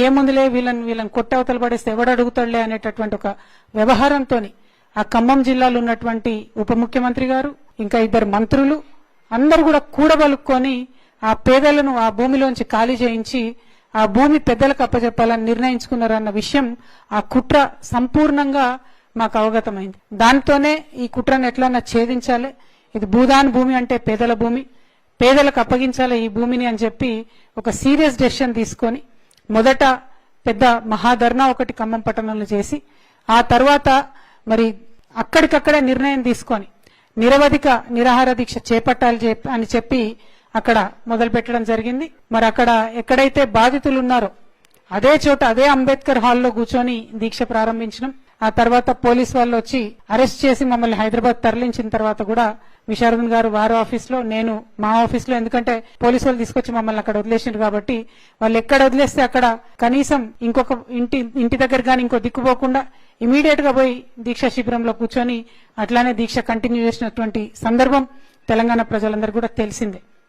ఏముందిలే వీళ్ళని కొట్టవతలు పడేస్తే ఎవడు అడుగుతాడులే అనేటటువంటి ఒక వ్యవహారంతో ఆ ఖమ్మం జిల్లాలో ఉన్నటువంటి ఉప ముఖ్యమంత్రి గారు ఇంకా 2 మంత్రులు అందరూ కూడా కూడబలుక్కొని ఆ పేదలను ఆ భూమిలోంచి ఖాళీ చేయించి ఆ భూమి పెద్దలకు అప్పచెప్పాలని నిర్ణయించుకున్నారన్న విషయం ఆ కుట్ర సంపూర్ణంగా మాకు అవగతమైంది. దాంతోనే ఈ కుట్రను ఎట్లన్నా ఛేదించాలి, ఇది భూదాన్ భూమి అంటే పేదల భూమి, పేదలకు అప్పగించాలి ఈ భూమిని అని చెప్పి ఒక సీరియస్ డెసిషన్ తీసుకొని మొదట పెద్ద మహాధర్నా ఒకటి ఖమ్మం పట్టణంలో చేసి ఆ తర్వాత మరి అక్కడికక్కడే నిర్ణయం తీసుకొని నిరవధిక నిరాహార దీక్ష చేపట్టాలి అని చెప్పి అక్కడ మొదలు పెట్టడం జరిగింది. మరి అక్కడ ఎక్కడైతే బాధితులు ఉన్నారో అదే చోట అదే అంబేద్కర్ హాల్లో కూర్చొని దీక్ష ప్రారంభించడం. ఆ తర్వాత పోలీసు వాళ్ళు వచ్చి అరెస్ట్ చేసి మమ్మల్ని హైదరాబాద్ తరలించిన తర్వాత కూడా విశారదన్ గారు వారి ఆఫీస్లో, నేను మా ఆఫీస్లో, ఎందుకంటే పోలీసు వాళ్ళు తీసుకొచ్చి మమ్మల్ని అక్కడ వదిలేసినారు కాబట్టి వాళ్ళు ఎక్కడ వదిలేస్తే అక్కడ కనీసం ఇంకొక ఇంటి దగ్గర కానీ ఇంకో దిక్కుపోకుండా ఇమీడియట్ గా పోయి దీక్షా శిబిరంలో కూర్చొని అట్లానే దీక్ష కంటిన్యూ చేసినటువంటి సందర్భం తెలంగాణ ప్రజలందరూ కూడా తెలిసిందే.